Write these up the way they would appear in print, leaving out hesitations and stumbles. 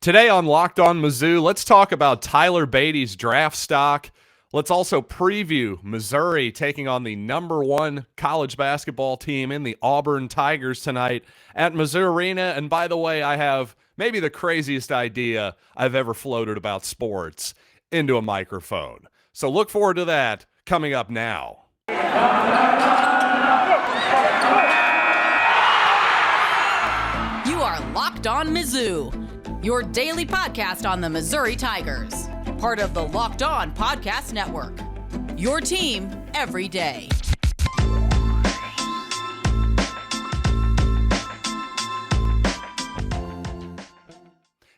Today on Locked On Mizzou, let's talk about Tyler Badie's draft stock. Let's also preview Missouri taking on the number one college basketball team in the Auburn Tigers tonight at Mizzou Arena. And by the way, I have maybe the craziest idea I've ever floated about sports into a microphone. So look forward to that coming up now. You are Locked On Mizzou, your daily podcast on the Missouri Tigers, part of the Locked On Podcast Network, your team every day.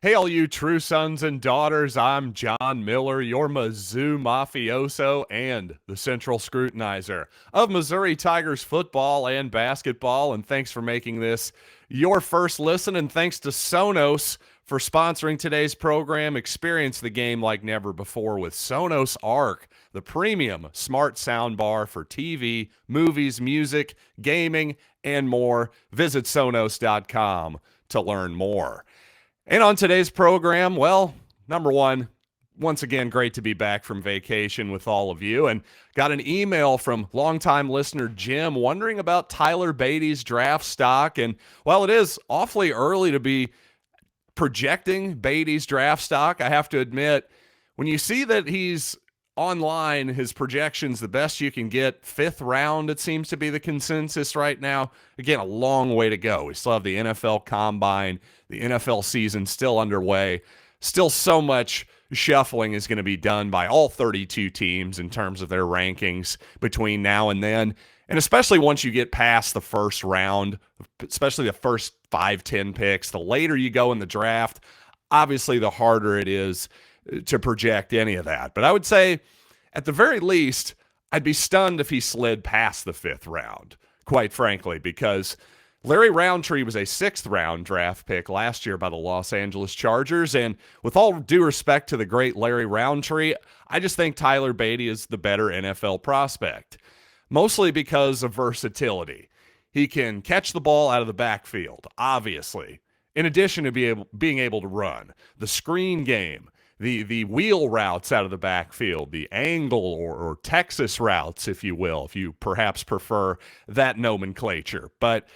Hey, all you true sons and daughters, I'm John Miller, your Mizzou mafioso and the central scrutinizer of Missouri Tigers football and basketball, and thanks for making this your first listen, and thanks to Sonos for sponsoring today's program. Experience the game like never before with Sonos Arc, the premium smart soundbar for TV, movies, music, gaming, and more. Visit Sonos.com to learn more. And on today's program, well, number one, once again, great to be back from vacation with all of you. And got an email from longtime listener Jim wondering about Tyler Badie's draft stock. And while it is awfully early to be projecting Badie's draft stock, I have to admit, when you see that he's online, his projections, the best you can get, 5th round, it seems to be the consensus right now. Again, a long way to go. We still have the NFL Combine, the NFL season still underway. Still so much shuffling is going to be done by all 32 teams in terms of their rankings between now and then. And especially once you get past the first round, especially the first 5-10 picks, the later you go in the draft, obviously the harder it is to project any of that. But I would say, at the very least, I'd be stunned if he slid past the 5th round, quite frankly, because Larry Roundtree was a 6th round draft pick last year by the Los Angeles Chargers. And with all due respect to the great Larry Roundtree, I just think Tyler Badie is the better NFL prospect, mostly because of versatility. He can catch the ball out of the backfield, obviously, in addition to being able to run. The screen game, the wheel routes out of the backfield, the angle or Texas routes, if you will, if you perhaps prefer that nomenclature. But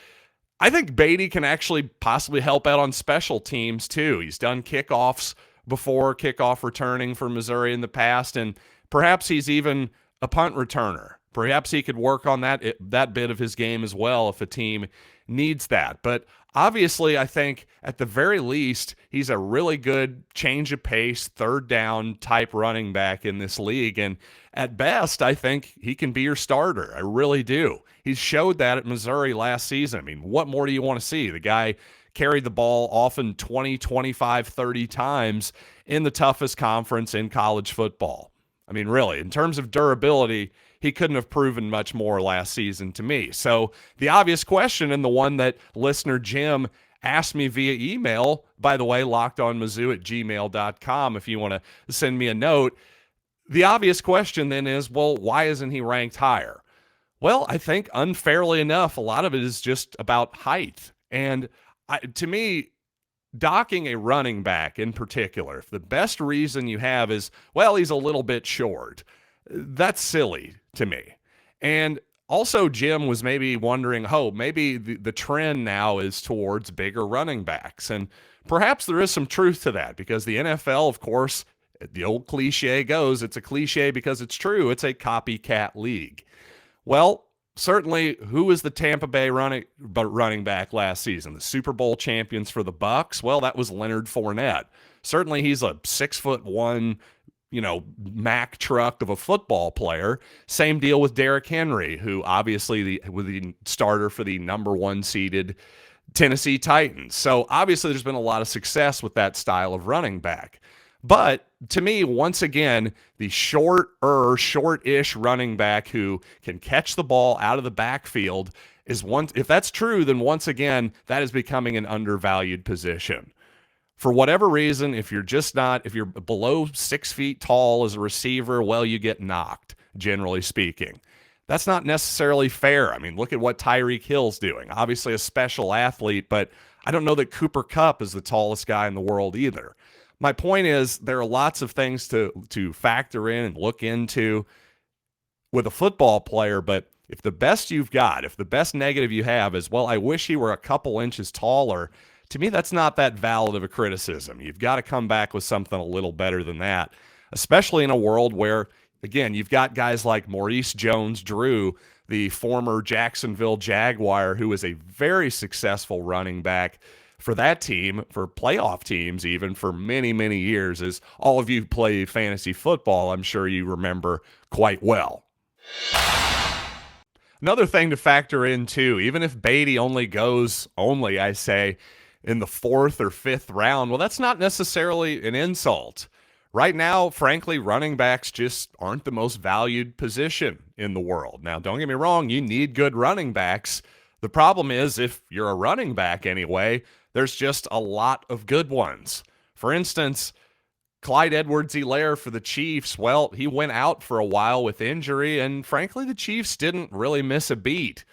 I think Badie can actually possibly help out on special teams too. He's done kickoffs before, kickoff returning for Missouri in the past, and perhaps he's even a punt returner. Perhaps he could work on that bit of his game as well if a team needs that. But obviously, I think at the very least, he's a really good change of pace, 3rd down type running back in this league. And at best, I think he can be your starter. I really do. He showed that at Missouri last season. I mean, what more do you want to see? The guy carried the ball often 20, 25, 30 times in the toughest conference in college football. I mean, really, in terms of durability, he couldn't have proven much more last season to me. So the obvious question, and the one that listener Jim asked me via email, by the way, lockedonmizzou@gmail.com if you want to send me a note. The obvious question then is, well, why isn't he ranked higher? Well, I think unfairly enough, a lot of it is just about height. And to me, docking a running back in particular, if the best reason you have is, well, he's a little bit short, that's silly to me. And also, Jim was maybe wondering, maybe the trend now is towards bigger running backs. And perhaps there is some truth to that, because the NFL, of course, the old cliche goes, it's a cliche because it's true, it's a copycat league. Well, certainly, who was the Tampa Bay running back last season? The Super Bowl champions for the Bucs? Well, that was Leonard Fournette. Certainly, he's a 6'1", Mack truck of a football player. Same deal with Derrick Henry, who obviously was the starter for the number 1 seeded Tennessee Titans. So obviously there's been a lot of success with that style of running back. But to me, once again, the short-ish running back who can catch the ball out of the backfield is one. If that's true, then once again, that is becoming an undervalued position. For whatever reason, if you're below 6 feet tall as a receiver, well, you get knocked, generally speaking. That's not necessarily fair. I mean, look at what Tyreek Hill's doing. Obviously a special athlete, but I don't know that Cooper Kupp is the tallest guy in the world either. My point is there are lots of things to factor in and look into with a football player, but if the best you've got, if the best negative you have is, well, I wish he were a couple inches taller, to me, that's not that valid of a criticism. You've got to come back with something a little better than that, especially in a world where, again, you've got guys like Maurice Jones-Drew, the former Jacksonville Jaguar, who is a very successful running back for that team, for playoff teams even, for many, many years. As all of you play fantasy football, I'm sure you remember quite well. Another thing to factor in, too, even if Badie only goes, I say, in the 4th or 5th round, well, that's not necessarily an insult. Right now, frankly, running backs just aren't the most valued position in the world. Now, don't get me wrong, you need good running backs. The problem is, if you're a running back anyway, there's just a lot of good ones. For instance, Clyde Edwards-Helaire for the Chiefs, well, he went out for a while with injury, and frankly, the Chiefs didn't really miss a beat.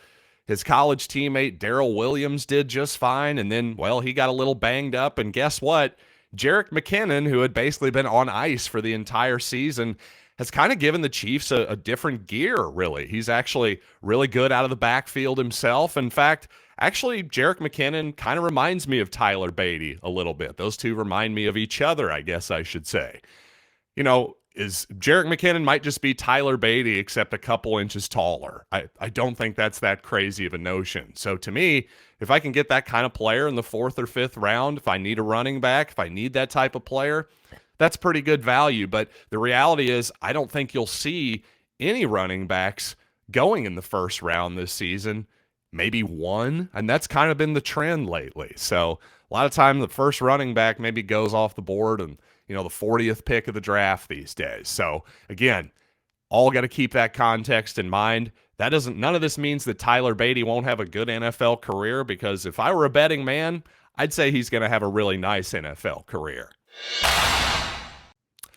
His college teammate Darrell Williams did just fine, and then, well, he got a little banged up, and guess what? Jerick McKinnon, who had basically been on ice for the entire season, has kind of given the Chiefs a different gear, really. He's actually really good out of the backfield himself. In fact, actually, Jerick McKinnon kind of reminds me of Tyler Badie a little bit. Those two remind me of each other, I guess I should say. You know, Jerick McKinnon might just be Tyler Badie, except a couple inches taller. I don't think that's that crazy of a notion. So to me, if I can get that kind of player in the 4th or 5th round, if I need a running back, if I need that type of player, that's pretty good value. But the reality is I don't think you'll see any running backs going in the 1st round this season. Maybe one, and that's kind of been the trend lately. So a lot of time the first running back maybe goes off the board and, you know, the 40th pick of the draft these days. So again, all got to keep that context in mind. None of this means that Tyler Badie won't have a good NFL career, because if I were a betting man, I'd say he's going to have a really nice NFL career.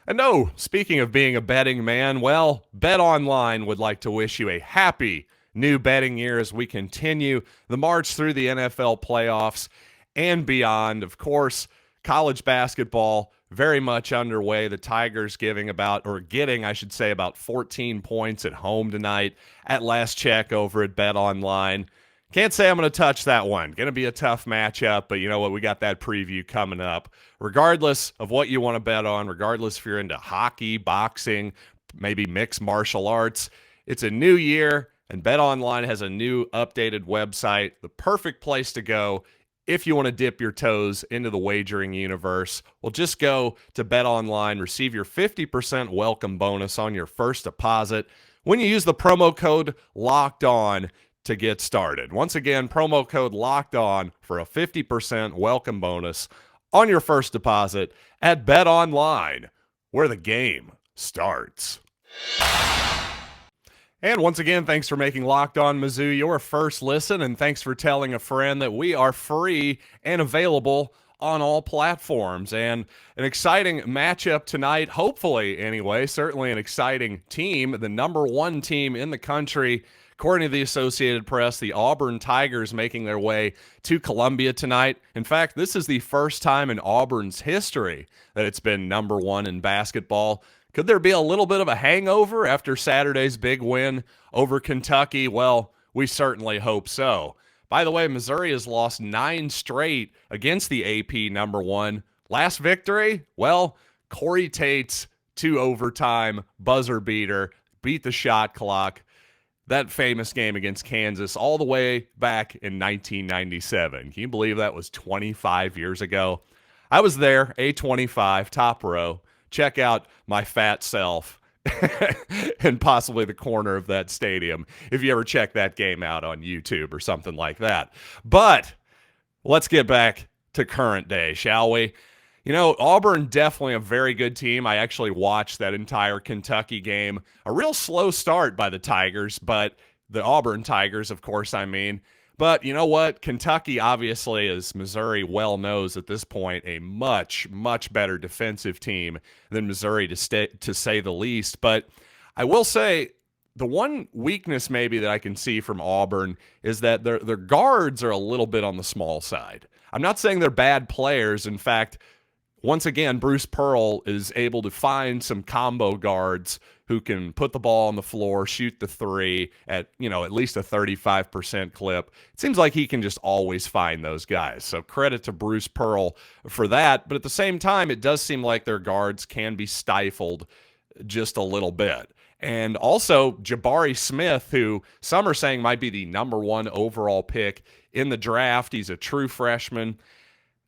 And no, speaking of being a betting man, well, BetOnline would like to wish you a happy new betting year as we continue the march through the NFL playoffs and beyond. Of course, college basketball very much underway. The Tigers getting about 14 points at home tonight at last check over at BetOnline. Can't say I'm going to touch that one. Going to be a tough matchup, but you know what? We got that preview coming up. Regardless of what you want to bet on, regardless if you're into hockey, boxing, maybe mixed martial arts, it's a new year, and BetOnline has a new updated website, the perfect place to go if you want to dip your toes into the wagering universe. Well, just go to BetOnline, receive your 50% welcome bonus on your first deposit when you use the promo code LOCKEDON to get started. Once again, promo code LOCKEDON for a 50% welcome bonus on your first deposit at BetOnline, where the game starts. And once again, thanks for making Locked On Mizzou your first listen, and thanks for telling a friend that we are free and available on all platforms. And an exciting matchup tonight, hopefully anyway, certainly an exciting team, the number 1 team in the country, according to the Associated Press, the Auburn Tigers making their way to Columbia tonight. In fact, this is the first time in Auburn's history that it's been number 1 in basketball. Could there be a little bit of a hangover after Saturday's big win over Kentucky? Well, we certainly hope so. By the way, Missouri has lost 9 straight against the AP number 1. Last victory? Well, Corey Tate's 2 overtime buzzer beater beat the shot clock. That famous game against Kansas all the way back in 1997. Can you believe that was 25 years ago? I was there, A25, top row. Check out my fat self and possibly the corner of that stadium if you ever check that game out on YouTube or something like that. But let's get back to current day, shall we? You know, Auburn, definitely a very good team. I actually watched that entire Kentucky game. A real slow start by the Tigers, but the Auburn Tigers, of course, I mean. But you know what? Kentucky, obviously, as Missouri well knows at this point, a much, much better defensive team than Missouri, to say the least. But I will say the one weakness maybe that I can see from Auburn is that their guards are a little bit on the small side. I'm not saying they're bad players. In fact, once again, Bruce Pearl is able to find some combo guards who can put the ball on the floor, shoot the three at, at least a 35% clip. It seems like he can just always find those guys. So credit to Bruce Pearl for that. But at the same time, it does seem like their guards can be stifled just a little bit. And also Jabari Smith, who some are saying might be the #1 overall pick in the draft. He's a true freshman.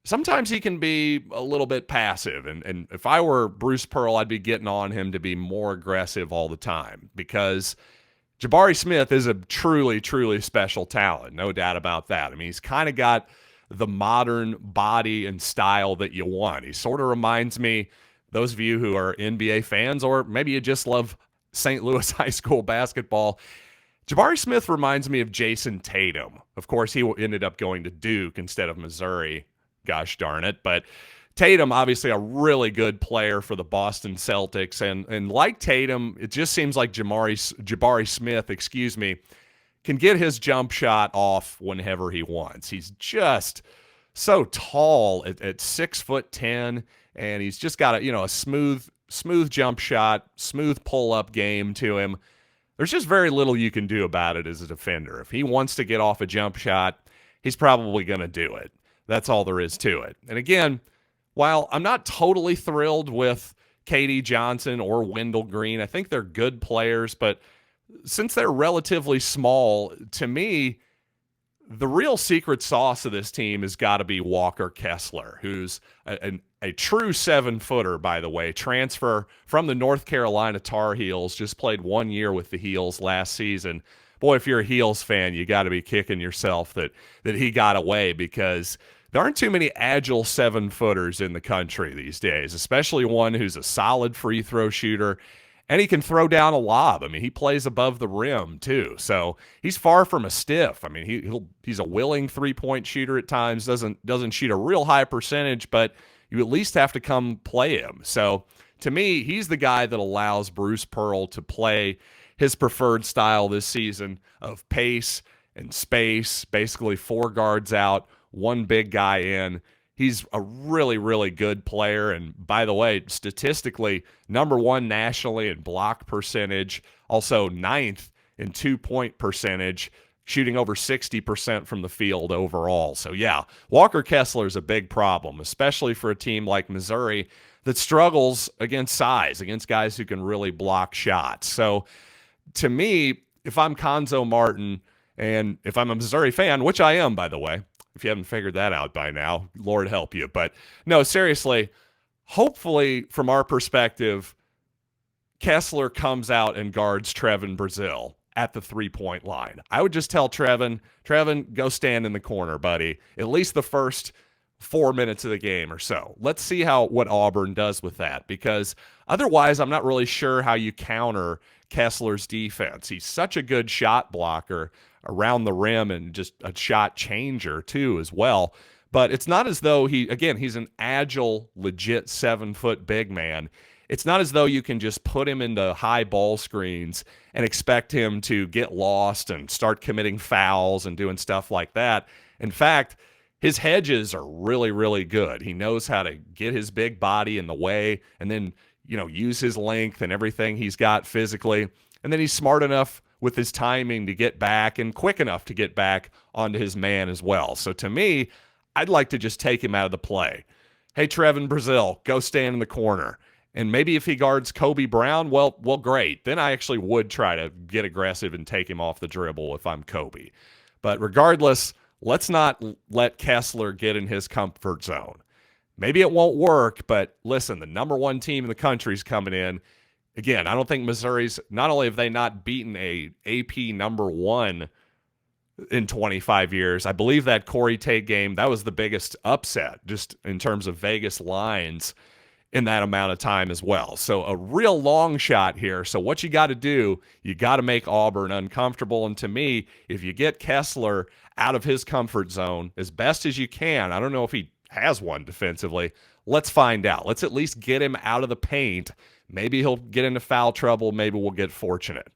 Sometimes he can be a little bit passive. And if I were Bruce Pearl, I'd be getting on him to be more aggressive all the time, because Jabari Smith is a truly, truly special talent. No doubt about that. I mean, he's kind of got the modern body and style that you want. He sort of reminds me, those of you who are NBA fans, or maybe you just love St. Louis high school basketball, Jabari Smith reminds me of Jason Tatum. Of course, he ended up going to Duke instead of Missouri. Gosh darn it. But Tatum, obviously a really good player for the Boston Celtics. And like Tatum, it just seems like Jabari Smith, can get his jump shot off whenever he wants. He's just so tall at 6'10", and he's just got a smooth jump shot, smooth pull-up game to him. There's just very little you can do about it as a defender. If he wants to get off a jump shot, he's probably going to do it. That's all there is to it. And again, while I'm not totally thrilled with KD Johnson or Wendell Green, I think they're good players, but since they're relatively small, to me, the real secret sauce of this team has got to be Walker Kessler, who's a true 7-footer, by the way, transfer from the North Carolina Tar Heels, just played 1 year with the Heels last season. Boy, if you're a Heels fan, you got to be kicking yourself that he got away, because there aren't too many agile 7-footers in the country these days, especially one who's a solid free throw shooter, and he can throw down a lob. I mean, he plays above the rim too, so he's far from a stiff. I mean, he's a willing three-point shooter at times. Doesn't shoot a real high percentage, but you at least have to come play him. So to me, he's the guy that allows Bruce Pearl to play his preferred style this season of pace and space, basically 4 guards out, 1 big guy in. He's a really, really good player. And by the way, statistically, #1 nationally in block percentage, also 9th in 2-point percentage, shooting over 60% from the field overall. So yeah, Walker Kessler is a big problem, especially for a team like Missouri that struggles against size, against guys who can really block shots. So to me, if I'm Konzo Martin, and if I'm a Missouri fan, which I am, by the way, if you haven't figured that out by now, Lord help you. But no, seriously, hopefully from our perspective, Kessler comes out and guards Trevin Brazile at the 3-point line. I would just tell Trevin, go stand in the corner, buddy, at least the first 4 minutes of the game or so. Let's see what Auburn does with that, because otherwise I'm not really sure how you counter Kessler's defense. He's such a good shot blocker around the rim and just a shot changer too as well. But it's not as though he's an agile, legit 7-foot big man. It's not as though you can just put him into high ball screens and expect him to get lost and start committing fouls and doing stuff like that. In fact, his hedges are really, really good. He knows how to get his big body in the way and then, use his length and everything he's got physically. And then he's smart enough with his timing to get back and quick enough to get back onto his man as well. So to me, I'd like to just take him out of the play. Hey, Trevin Brazile, go stand in the corner. And maybe if he guards Kobe Brown, well, great. Then I actually would try to get aggressive and take him off the dribble if I'm Kobe. But regardless, let's not let Kessler get in his comfort zone. Maybe it won't work, but listen, the #1 team in the country is coming in. Again, I don't think Missouri's, not only have they not beaten a AP #1 in 25 years, I believe that Corey Tate game, that was the biggest upset just in terms of Vegas lines in that amount of time as well. So a real long shot here. So what you got to do, you got to make Auburn uncomfortable. And to me, if you get Kessler out of his comfort zone as best as you can, I don't know if he has one defensively, let's find out. Let's at least get him out of the paint. Maybe he'll get into foul trouble. Maybe we'll get fortunate.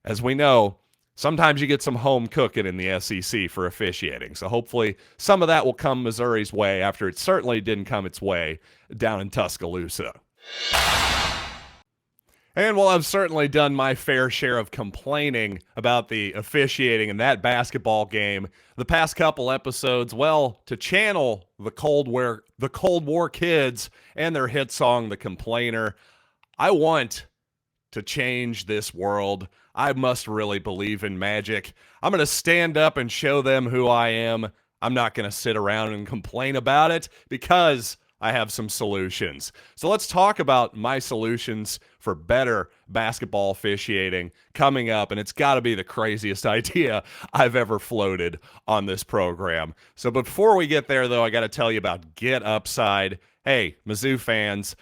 As we know, sometimes you get some home cooking in the SEC for officiating. So hopefully some of that will come Missouri's way after it certainly didn't come its way down in Tuscaloosa. And while I've certainly done my fair share of complaining about the officiating in that basketball game the past couple episodes, well, to channel the Cold War kids and their hit song, The Complainer, I want to change this world. I must really believe in magic. I'm going to stand up and show them who I am. I'm not going to sit around and complain about it because I have some solutions. So let's talk about my solutions for better basketball officiating coming up, and it's got to be the craziest idea I've ever floated on this program. So before we get there, though, I got to tell you about Get Upside. Hey, Mizzou fans,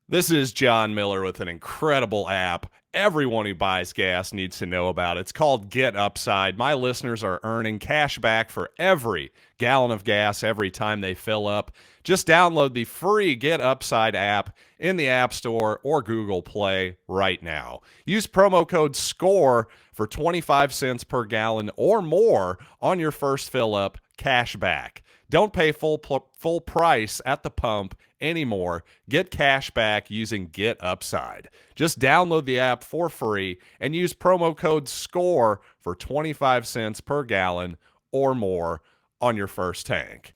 this is John Miller with an incredible app everyone who buys gas needs to know about. It's called Get Upside. My listeners are earning cash back for every gallon of gas every time they fill up. Just download the free Get Upside app in the App Store or Google Play right now. Use promo code SCORE for 25 cents per gallon or more on your first fill up, cash back. Don't pay full price at the pump anymore. Get cash back using Get Upside. Just download the app for free and use promo code SCORE for 25 cents per gallon or more on your first tank.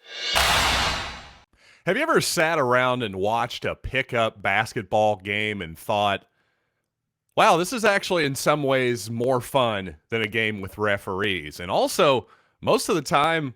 Have you ever sat around and watched a pickup basketball game and thought, wow, this is actually in some ways more fun than a game with referees? And also, most of the time,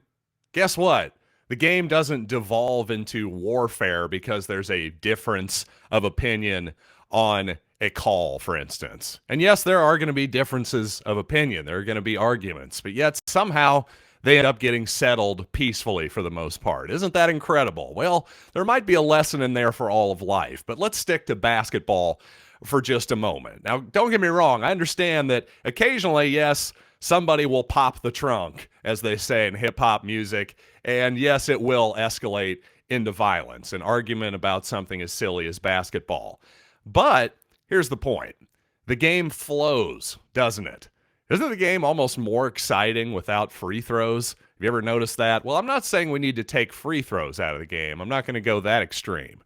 guess what? The game doesn't devolve into warfare because there's a difference of opinion on a call, for instance. And yes, there are going to be differences of opinion. There are going to be arguments, but yet somehow they end up getting settled peacefully for the most part. Isn't that incredible? Well, there might be a lesson in there for all of life, but let's stick to basketball for just a moment. Now, don't get me wrong. I understand that occasionally, yes, somebody will pop the trunk, as they say in hip-hop music, and yes, it will escalate into violence, an argument about something as silly as basketball. But here's the point. The game flows, doesn't it? Isn't the game almost more exciting without free throws? Have you ever noticed that? Well, I'm not saying we need to take free throws out of the game. I'm not going to go that extreme.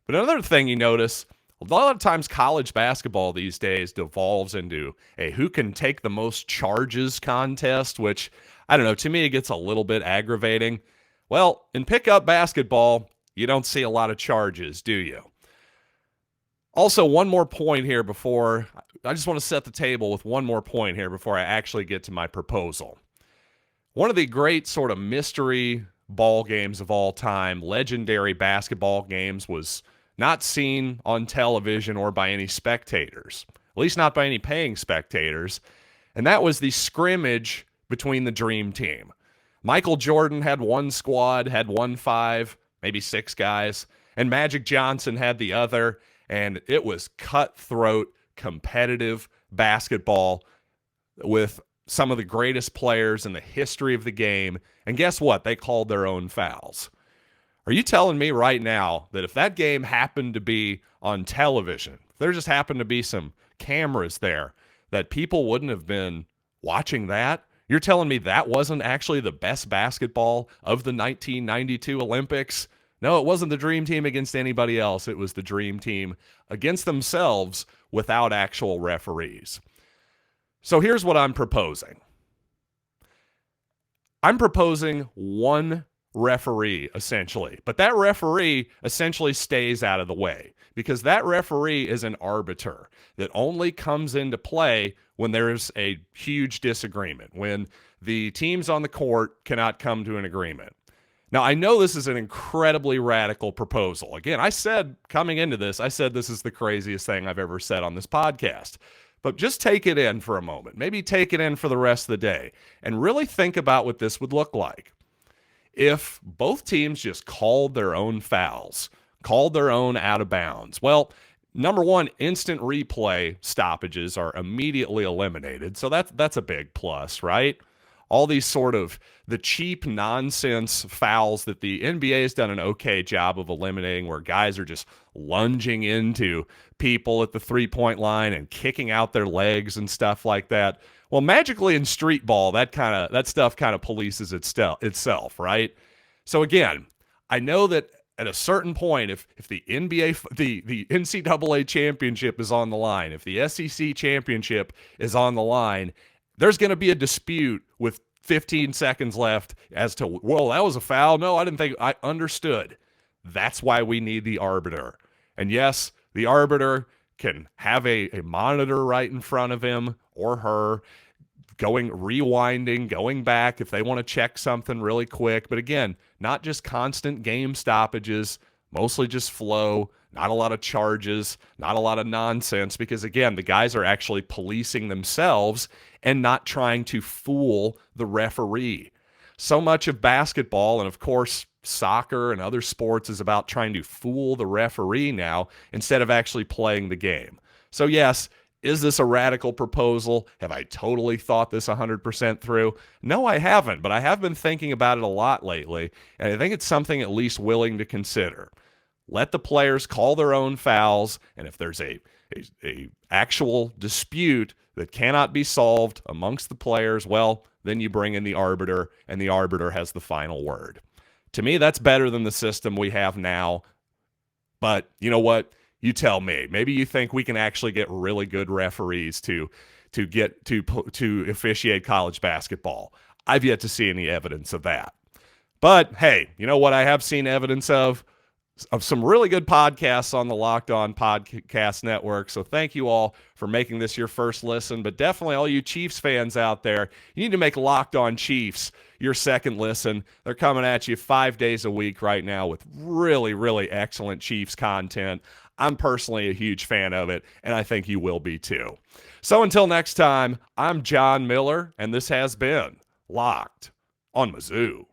But another thing you notice, a lot of times college basketball these days devolves into a who can take the most charges contest, which, I don't know, to me it gets a little bit aggravating. Well, in pickup basketball, you don't see a lot of charges, do you? Also, one more point here before, I just want to set the table with one more point here before I actually get to my proposal. One of the great sort of mystery ball games of all time, legendary basketball games, was not seen on television or by any spectators, at least not by any paying spectators, and that was the scrimmage between the Dream Team. Michael Jordan had one squad, had 1-5, maybe 6 guys, and Magic Johnson had the other, and it was cutthroat, competitive basketball with some of the greatest players in the history of the game, and guess what? They called their own fouls. Are you telling me right now that if that game happened to be on television, if there just happened to be some cameras there, that people wouldn't have been watching that? You're telling me that wasn't actually the best basketball of the 1992 Olympics? No, it wasn't the Dream Team against anybody else. It was the Dream Team against themselves without actual referees. So here's what I'm proposing. I'm proposing one referee, essentially. But that referee essentially stays out of the way because that referee is an arbiter that only comes into play when there's a huge disagreement, when the teams on the court cannot come to an agreement. Now, I know this is an incredibly radical proposal. Again, I said coming into this, I said this is the craziest thing I've ever said on this podcast. But just take it in for a moment. Maybe take it in for the rest of the day and really think about what this would look like. If both teams just called their own fouls, called their own out of bounds, well, number one, instant replay stoppages are immediately eliminated. So that's a big plus, right? All these sort of the cheap nonsense fouls that the NBA has done an okay job of eliminating, where guys are just lunging into people at the three-point line and kicking out their legs and stuff like that. Well, magically in street ball, that stuff kind of polices itself, right? So again, I know that at a certain point, if the the NCAA championship is on the line, if the SEC championship is on the line, there's going to be a dispute with 15 seconds left as to, well, that was a foul. No, I didn't think. I understood. That's why we need the arbiter. And yes, the arbiter can have a monitor right in front of him or her, rewinding, going back if they want to check something really quick. But again, not just constant game stoppages, mostly just flow, not a lot of charges, not a lot of nonsense, because again, the guys are actually policing themselves and not trying to fool the referee. So much of basketball, and of course soccer and other sports, is about trying to fool the referee now instead of actually playing the game. So yes, is this a radical proposal? Have I totally thought this 100% through? No, I haven't, but I have been thinking about it a lot lately, and I think it's something at least willing to consider. Let the players call their own fouls, and if there's a actual dispute that cannot be solved amongst the players, well, then you bring in the arbiter, and the arbiter has the final word. To me, that's better than the system we have now, but you know what? You tell me. Maybe you think we can actually get really good referees to officiate college basketball. I've yet to see any evidence of that. But hey, you know what I have seen evidence of some really good podcasts on the Locked On Podcast Network. So thank you all for making this your first listen. But definitely all you Chiefs fans out there, you need to make Locked On Chiefs your second listen. They're coming at you 5 days a week right now with really, really excellent Chiefs content. I'm personally a huge fan of it, and I think you will be too. So until next time, I'm John Miller, and this has been Locked on Mizzou.